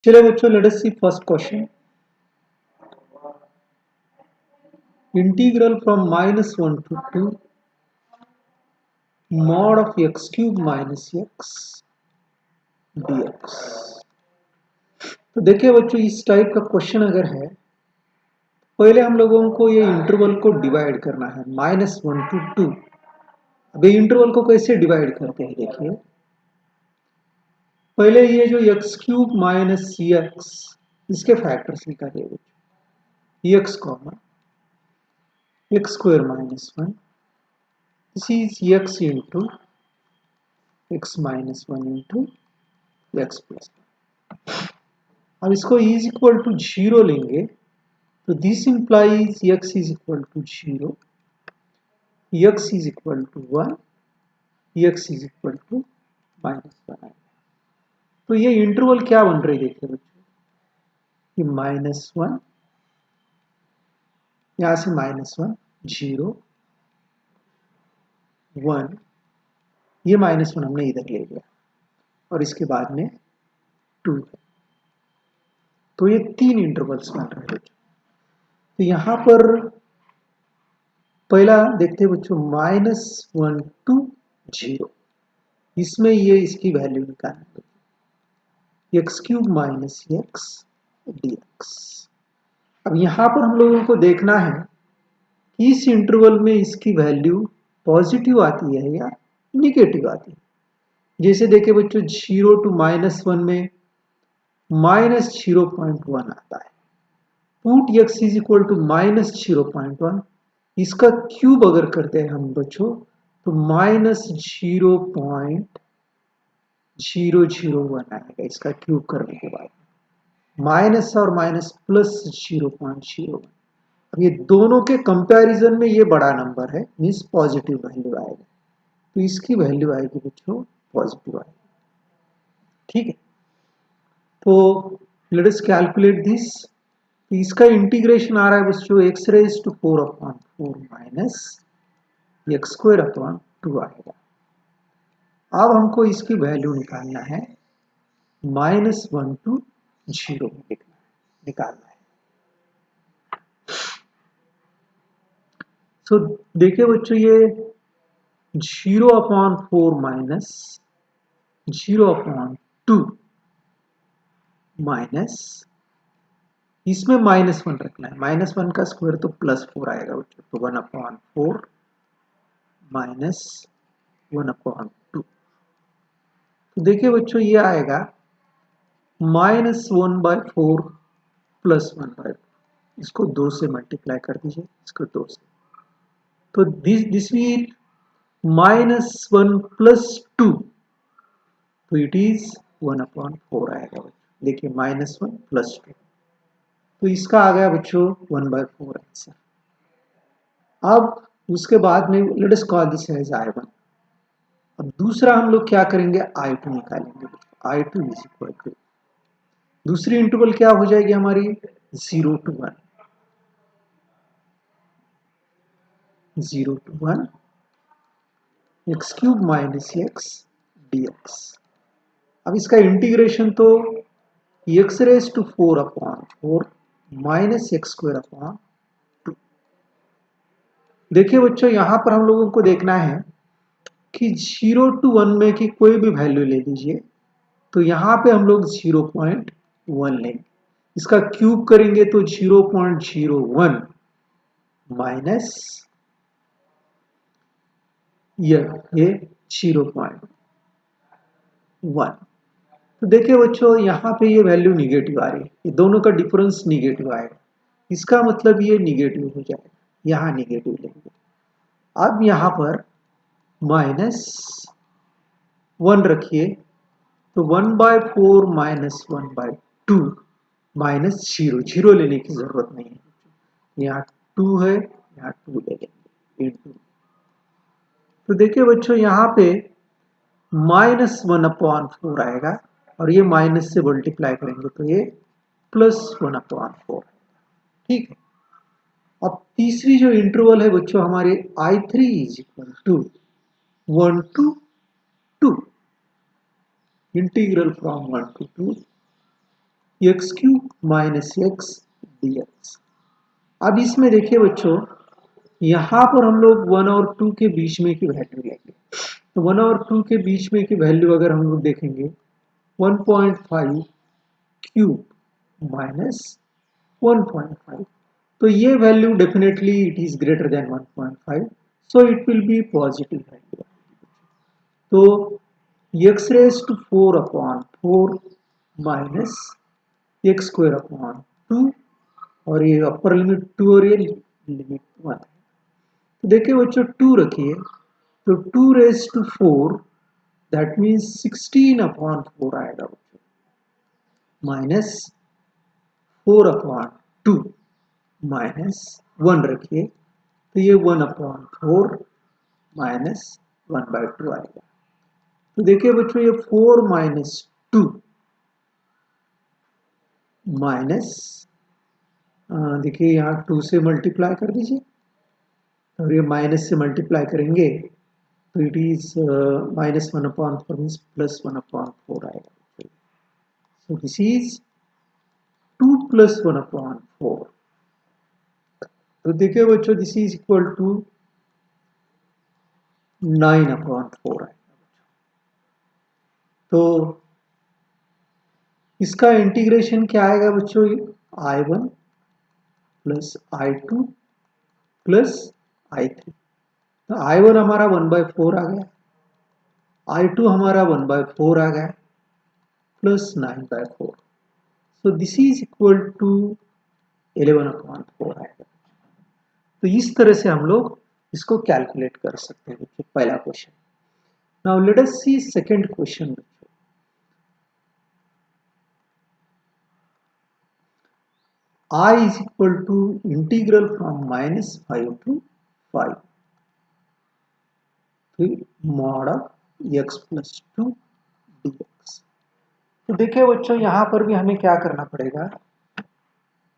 चलिए बच्चों, let us see first question. Integral from -1 to 2 mod of x cube minus x dx. तो देखिए बच्चों, इस टाइप का क्वेश्चन अगर है, पहले हम लोगों को ये इंटरवल को डिवाइड करना है -1 to 2. अब ये इंटरवल को कैसे डिवाइड करते हैं देखिए. पहले ये जो x क्यूब माइनस x, इसके फैक्टर्स निकालिए बच्चों. x comma x square minus 1, this is x into x minus 1 into x plus 1. अब इसको इज इक्वल टू 0 लेंगे तो this implies x is equal to 0, x is equal to 1, x is equal to -1 आएगा. तो ये interval क्या बन रही देखिए बच्चों, ये -1, यहां से -1, 0, 1, ये -1 हमने इधर ले लिया और इसके बाद में 2 है. तो ये 3 इंटरवल्स बन रहे हैं. तो यहां पर पहला देखते हैं बच्चों, -1 to 0, इसमें ये इसकी वैल्यू निकालना है. X cube minus x dx. अब यहां पर हम लोगों को देखना है कि इस इंटरवल में इसकी वैल्यू पॉजिटिव आती है या निगेटिव आती है. जैसे देखिए बच्चों, 0 to -1 में -0.1 आता है. Put x is equal to -0.1, इसका क्यूब अगर करते हैं हम बच्चों तो -0.001 आएगा इसका क्यूब करने के बाद. माइनस और माइनस प्लस 0.01. अब ये दोनों के कंपैरिजन में ये बड़ा नंबर है, मीन्स पॉजिटिव वैल्यू आएगा. तो इसकी वैल्यू आएगी बच्चों पॉजिटिव आएगी. ठीक है, तो लेट अस कैलकुलेट दिस. तो इसका इंटीग्रेशन आ रहा है बच्चों x raise to 4/4 minus x square upon 2 आएगा. अब हमको इसकी वैल्यू निकालना है -1 to 0 में निकालना है. सो देखिए बच्चों, ये 0/4 माइनस 0/2 माइनस, इसमें -1 रखना है. -1 का स्क्वायर तो +4 आएगा बच्चों. तो 1/4 माइनस 1/2. तो देखिए बच्चों, ये आएगा -1/4 प्लस 1/4. इसको 2 से मल्टीप्लाई कर दीजिए, इसको 2 से. तो दिस मीन -1 प्लस 2, तो इट इज 1/4 आएगा बच्चों. देखिए -1 प्लस 2, तो इसका आ गया बच्चों 1/4 आंसर. अब उसके बाद में let us call this as I1. अब दूसरा हम लोग क्या करेंगे, I2 निकालेंगे. I2 इज इक्वल टू, दूसरी इंटरवल क्या हो जाएगी हमारी, 0 to 1, 0 to 1 x cube minus x dx. अब इसका इंटीग्रेशन तो x raise to 4/4 minus x square upon 2. देखिए बच्चों, यहां पर हम लोगों को देखना है कि 0 to 1 में की कोई भी वैल्यू ले लीजिए. तो यहां पे हम लोग 0.1 लेंगे, इसका क्यूब करेंगे तो 0.01 माइनस ये 0.1. तो देखिए बच्चों, यहाँ पे ये वैल्यू निगेटिव आ रही है, ये दोनों का डिफरेंस निगेटिव आएगा. इसका मतलब ये निगेटिव हो जाएगा, यहाँ निगेटिव लेंगे. अब यहाँ पर -1 रखिए, तो 1/4 माइनस 1/2 माइनस 0 लेने की जरूरत नहीं है. यहाँ 2 है, यहाँ 2 ले लेंगे इंटू. तो देखिए बच्चों, यहाँ पे -1/4 आएगा और ये माइनस से मल्टीप्लाई करेंगे तो ये +1/4. ठीक है. अब तीसरी जो इंटरवल है बच्चों हमारे, I3 is equal to 1 to 2, integral from 1 to 2 x cube minus x d x. अब इसमें देखिए बच्चों, यहाँ पर हम लोग 1 और 2 के बीच में की वैल्यू लेंगे। तो 1 और 2 के बीच में की वैल्यू अगर हम लोग देखेंगे 1.5 क्यूब माइनस 1.5, तो ये value definitely it is greater than 1.5, so it will be positive value. तो x raise to 4 upon 4 minus x square upon 2, और ये अपर लिमिट 2 और ये लिमिट 1 है। तो देखिए बच्चों 2 रखिए, तो 2 raise to 4 that means 16 upon 4 आएगा बच्चों, माइनस 4 अपॉन 2 माइनस 1 रखिए, तो ये 1 अपॉन 4 माइनस 1/2 आएगा। तो देखिए बच्चों ये 4 माइनस 2 माइनस, देखिए यहाँ 2 से मल्टीप्लाई कर दीजिए, और ये माइनस से मल्टीप्लाई करेंगे तो it is minus 1 upon 4 means plus 1 upon 4 आएगा। So this is 2 plus 1 upon 4। तो देखिए बच्चों this is equal to 9 upon 4 आएगा। तो इसका इंटीग्रेशन क्या आएगा बच्चों, i1 plus i2 plus i3। तो i1 हमारा 1/4 आ गया, i2 हमारा 1/4 आ गया, plus 9/4। So this is equal to 11/4 आएगा। तो इस तरह से हम लोग इसको कैलकुलेट कर सकते हैं। पहला question. Now let us see second question. I is equal to integral from -5 to 5 to mod of x plus 2 dx। तो देखिए बच्चों यहाँ पर भी हमें क्या करना पड़ेगा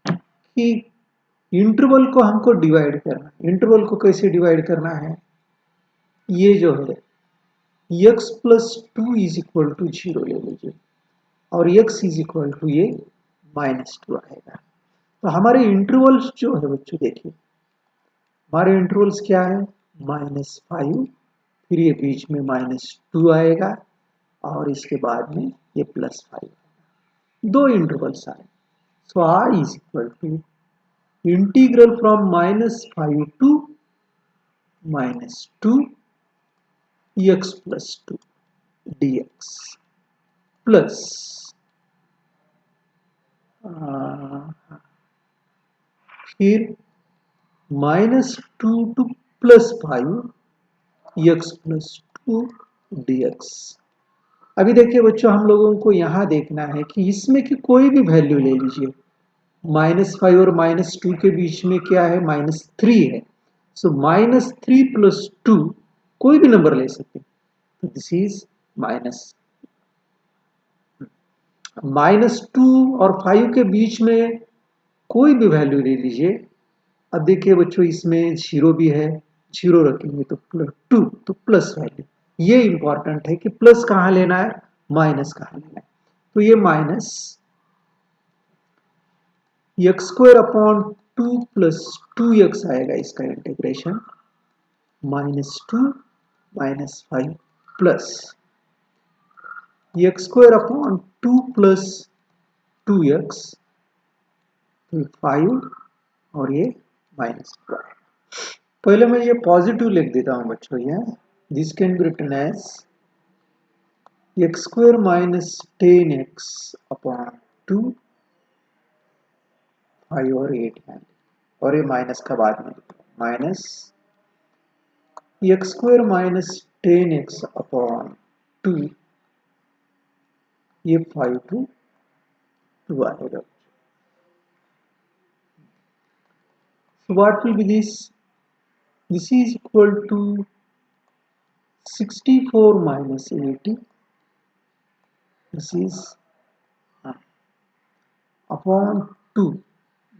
कि इंटरवल को हमको डिवाइड करना है। इंटरवल को कैसे डिवाइड करना है, ये जो है x plus 2 is equal to 0 ले लीजिए, और x इज इक्वल टू ये -2 आएगा। तो हमारे इंटरवल्स जो है बच्चों, देखिए हमारे इंटरवल्स क्या है, -5, फिर ये बीच में -2 आएगा, और इसके बाद में ये +5, दो इंटरवल्स आए। So I is equal to integral from -5 to -2 x plus 2 dx plus फिर -2 टू +5 x प्लस 2 dx। अभी देखिए बच्चों हम लोगों को यहाँ देखना है कि इसमें की कोई भी वैल्यू ले लीजिए। -5 और -2 के बीच में क्या है, -3 है। सो -3 प्लस 2 कोई भी नंबर ले सकते हैं। तो दिस इज -2 और 5 के बीच में कोई भी वैल्यू ले लीजिए। अब देखिए बच्चों इसमें 0 भी है, 0 रखेंगे तो +2, तो प्लस वैल्यू। ये इंपॉर्टेंट है कि प्लस कहाँ लेना है, माइनस कहाँ लेना है। तो ये minus x square upon 2 plus 2x आएगा इसका integration, -2 -5 plus x square upon 2 plus 2x, तो 5, और ये -2। पहले मैं ये पॉजिटिव लिख देता हूं बच्चों, ये this can be written as x square minus 10x upon 2, 5 और 8 है, और ये माइनस का बाद में minus x square minus 10x upon 2, ये 5 to 2 आएगा। So what will be this? This is equal to 64 minus 80. This is upon 2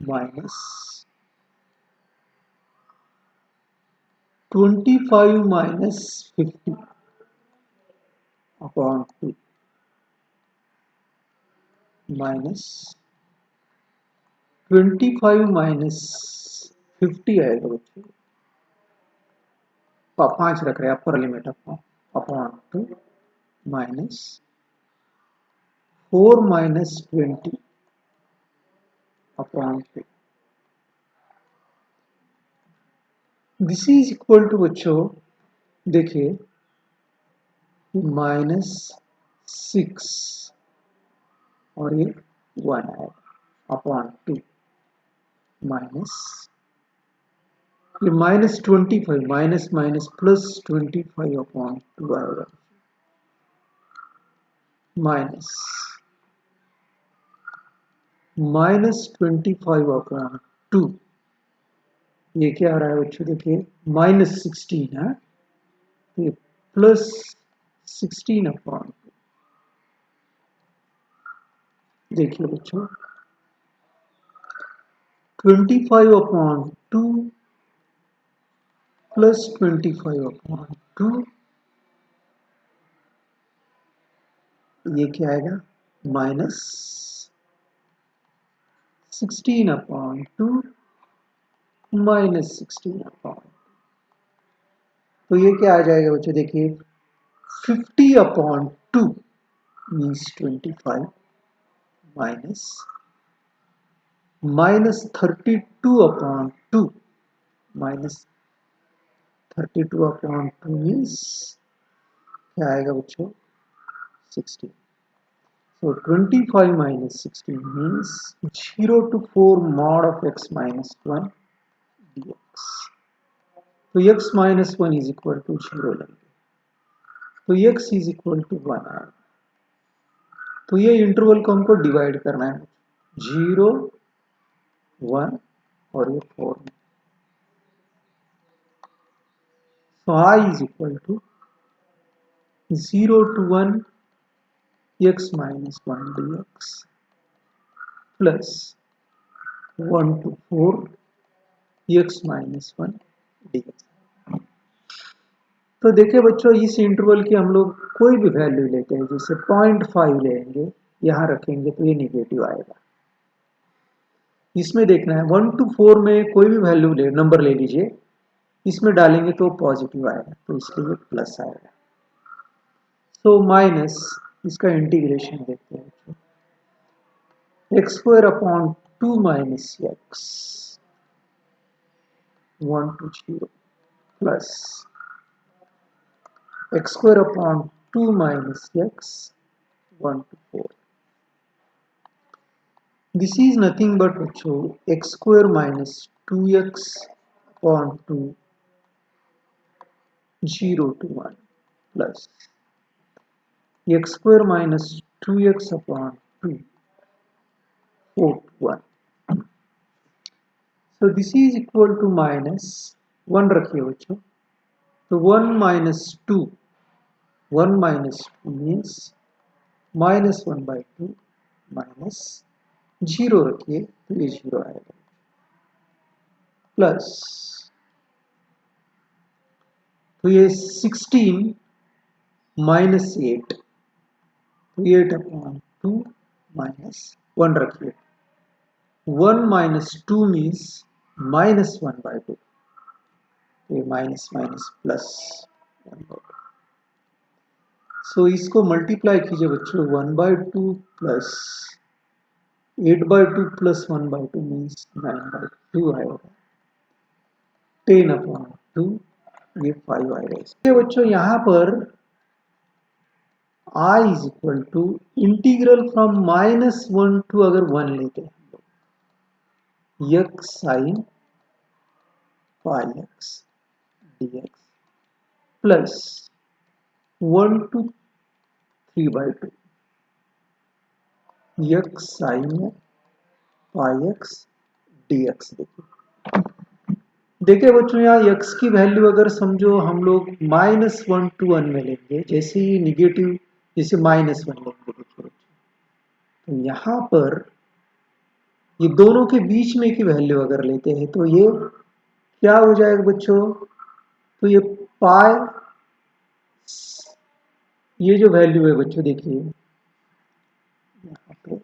minus 25 minus 50 upon 2. Minus 25 minus 50 आएगा बच्चों, 5 रख रहे हैं upper limit upon 2 minus 4 minus 20 upon 2। This is equal to बच्चों देखिए -6 और ये 1 आएगा अपॉन 2 माइनस ये -25 माइनस माइनस प्लस 25 अपॉन 2 आएगा माइनस -25 अपॉन 2। ये क्या आ रहा है बच्चों देखिए -16 है, ये प्लस 16 अपॉन 2। देखिए बच्चों 25 अपॉन 2 प्लस 25 अपॉन 2, ये क्या आएगा माइनस 16 अपॉन 2 माइनस 16 अपॉन, तो ये क्या आ जाएगा बच्चों देखिए 50 upon 2 means 25 minus -32 upon 2 minus 32 upon 2 means क्या आएगा बच्चों 16। So 25 minus 16 means 0 to 4 mod of x minus 1 dx। तो x minus 1 is equal to 0 लेंगे, तो x is equal to 1 आएगा। तो ये इंटरवल को हमको डिवाइड करना है 0 1 और ये 4 में। So I is equal to 0 to 1 x minus 1 dx plus 1 to 4 x minus 1 dx। तो देखिए बच्चों इस इंटरवल की हम लोग कोई भी वैल्यू लेते हैं, जैसे 0.5 लेंगे यहां रखेंगे तो ये निगेटिव आएगा। इसमें देखना है 1 to 4 में कोई भी वैल्यू ले नंबर ले लीजिए, इसमें डालेंगे तो पॉजिटिव आएगा, तो इसलिए प्लस आएगा। तो माइनस इसका इंटीग्रेशन देखते हैं बच्चों, x square upon 2 minus x 1 to 0 plus x square upon 2 minus x 1 to 4। This is nothing but बच्चों x square minus 2x upon 2 0 to 1 plus x square minus 2x upon 2 4 to 1। So this is equal to minus 1 रखिए बच्चों, तो 1 minus 2 1 minus 2 means minus 1 by 2 minus 0 रखिए तो ये 0 आएगा plus, तो ये 16 माइनस 8 तो 8 अपॉन 2 माइनस 1 रखिए, 1 माइनस 2 मीन्स माइनस 1 बाय 2, तो ये minus minus plus 1 by 2। So इसको मल्टीप्लाई कीजिए बच्चों 1 by 2 plus 8 by 2 plus 1 by 2 means 9 by 2 आएगा, 10 अपॉन 2 ये 5 आएगा। इसके बच्चों यहाँ पर I is equal to integral from -1 to अगर 1 लेते हैं x sin pi x dx plus 1 to 3 by 2 x sin pi x dx। देखिए बच्चों यहाँ x की वैल्यू अगर समझो हम लोग -1 to 1 में लेंगे, जैसे ही निगेटिव जैसे -1 लेंगे देखिए, तो यहाँ पर ये दोनों के बीच में की वैल्यू अगर लेते हैं तो ये क्या हो जाएगा बच्चों, तो ये पाई, ये जो वैल्यू है बच्चों देखिए यहाँ पे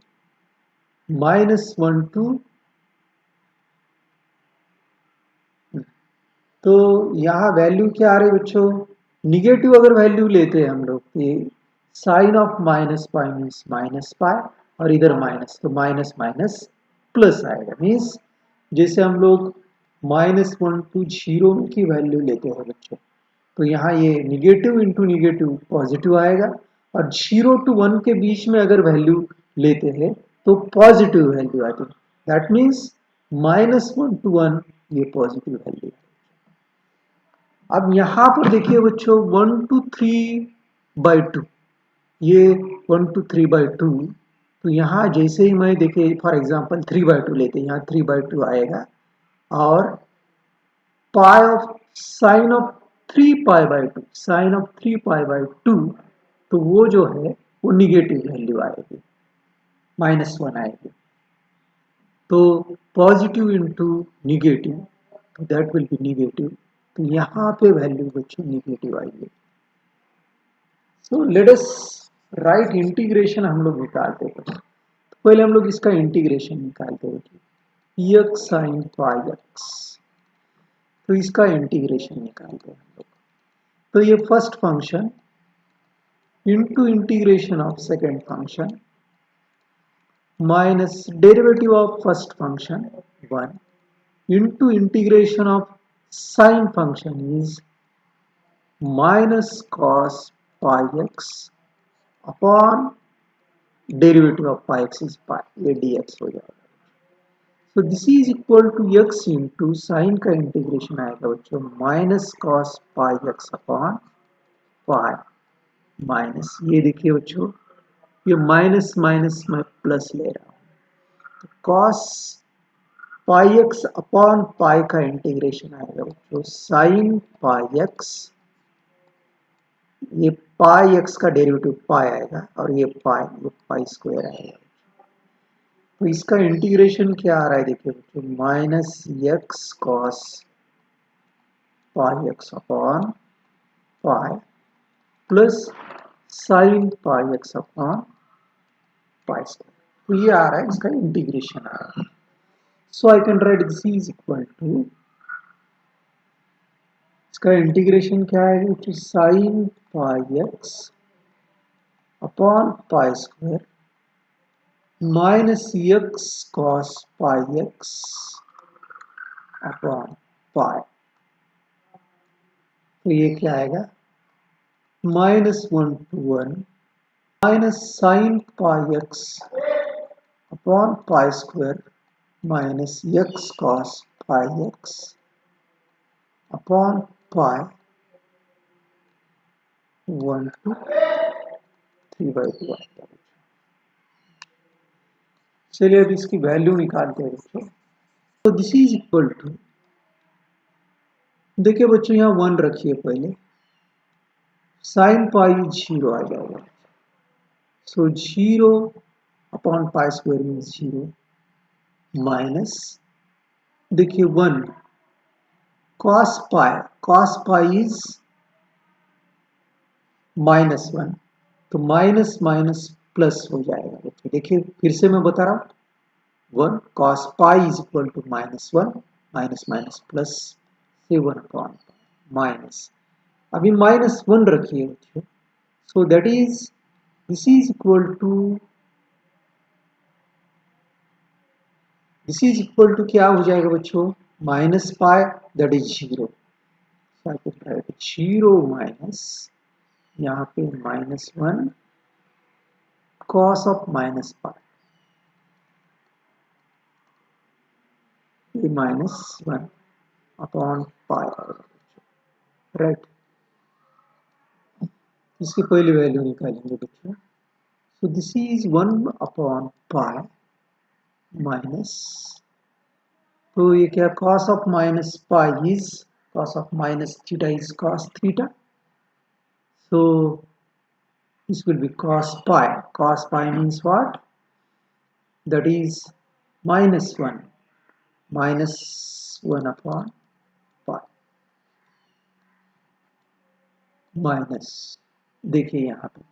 -1 टू, तो यहाँ वैल्यू क्या आ रही है बच्चों, निगेटिव अगर वैल्यू लेते हैं हम लोग, ये sine of minus pi means minus pi, और इधर माइनस, तो माइनस माइनस प्लस आएगा। मीन्स जैसे हम लोग -1 टू 0 की वैल्यू लेते हैं बच्चों, तो यहाँ ये निगेटिव इंटू निगेटिव पॉजिटिव आएगा, और 0 टू 1 के बीच में अगर वैल्यू लेते हैं तो पॉजिटिव वैल्यू आती है। दैट मीन्स -1 टू 1 ये पॉजिटिव वैल्यू है। अब यहाँ पर देखिए बच्चों 1 टू 3/2, ये 1 टू 3/2, तो यहाँ जैसे ही मैं देखिए फॉर एग्जांपल 3/2 लेते हैं, यहाँ 3/2 आएगा, और pi of sine of 3π/2, sine of 3π/2, तो वो जो है वो निगेटिव वैल्यू आएगी, -1 आएगी। तो पॉजिटिव इंटू निगेटिव, तो दैट विल बी निगेटिव, तो यहाँ पे वैल्यू बच्चों निगेटिव आएगी। So let us right integration हम लोग निकालते हैं। तो पहले हम लोग इसका इंटीग्रेशन निकालते हैं, x sin πx, तो इसका इंटीग्रेशन निकालते हैं हम लोग। तो ये first function into integration of second function minus derivative of first function 1 into integration of sine function is minus cos pi x upon derivative of pi x is pi, ये dx हो जाएगा। So this is equal to x into sine का integration आएगा बच्चों minus cos pi x upon pi, minus, ये देखिए बच्चों ये माइनस माइनस मैं प्लस ले रहा हूँ, तो cos पाई एक्स अपॉन पाई का इंटीग्रेशन आएगा बच्चों साइन पाई एक्स, ये पाई एक्स का डेरिवेटिव पाई आएगा, और ये पाई स्क्वायर आएगा। तो इसका इंटीग्रेशन क्या आ रहा है देखिए बच्चों, minus x cos pi x upon pi plus sign pi x upon pi square, तो ये आ रहा है, इसका इंटीग्रेशन आ रहा है। So I can write this is equal to, इसका इंटीग्रेशन क्या है, which is sin pi x upon pi square minus x cos pi x upon pi, तो ये क्या आएगा -1 to 1 minus sine pi x upon pi square minus x cos pi x upon pi 1 to 3/2 आता है। चलिए अब इसकी value निकालते हैं बच्चों। तो दिस इज इक्वल टू, देखिए बच्चों यहाँ 1 रखिए पहले, साइन पाई 0 आ जाएगा, सो 0 upon pi square means 0 minus, देखिए 1 कॉस पाई इज -1, तो माइनस माइनस प्लस हो जाएगा बच्चों। देखिए फिर से मैं बता रहा हूँ, 1 cos pi is equal to -1 minus minus plus से 1 अपॉन माइनस, अभी -1 रखिए बच्चों, so that is this is equal to क्या हो जाएगा बच्चों, minus pi, that is 0, right 0 minus, यहाँ पे -1 कॉस ऑफ माइनस पाई, ये -1 अपॉन पाई आएगा, राइट। इसकी पहली वैल्यू निकालेंगे बच्चों, सो this is 1 upon pi minus, तो ये क्या, cos of minus pi is cos of minus theta is cos theta, so this will be cos pi. Cos pi means what, that is -1 upon pi minus, देखिए यहाँ पे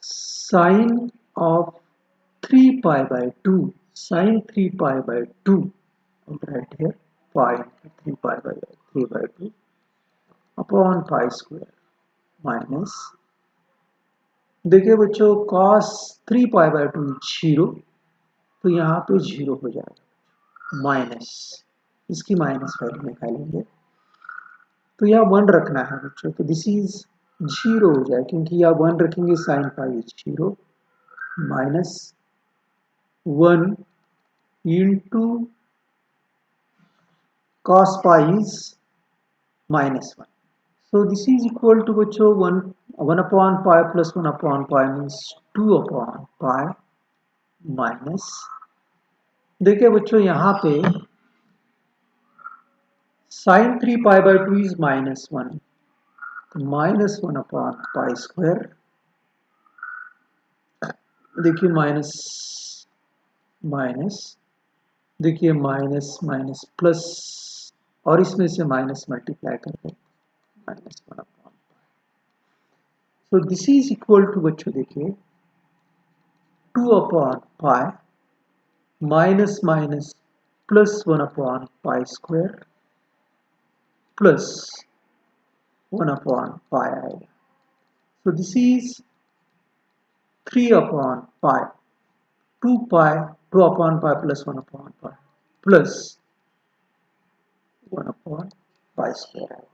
sign of 3 pi by 2 sin 3 pi by 2, right here pi 3 pi by 2 upon pi square minus, देखिए बच्चों cos 3 pi by 2 zero, तो यहाँ पे zero हो जाएगा, माइनस, इसकी माइनस वैल्यू निकालेंगे तो यह 1 रखना है बच्चों, तो दिस इज जीरो हो जाए, क्योंकि यह 1 रखेंगे sine pi zero, minus 1 into cos pi is -1. So this is equal to बच्चों 1 upon pi plus 1 upon pi means 2 upon pi minus, देखिए बच्चों यहाँ पे sin 3 pi by 2 is -1, तो -1 upon pi स्क्वायर, देखिए माइनस माइनस, देखिए minus minus plus, और इसमें से माइनस मल्टीप्लाई करके -1 upon, so this is equal to बच्चों देखिए 2 upon pi minus minus plus 1 upon pi square plus 1 upon pi आएगा, so this is 3 upon pi, 2 pi 2 upon pi plus 1 upon pi plus 1 upon pi square आएगा।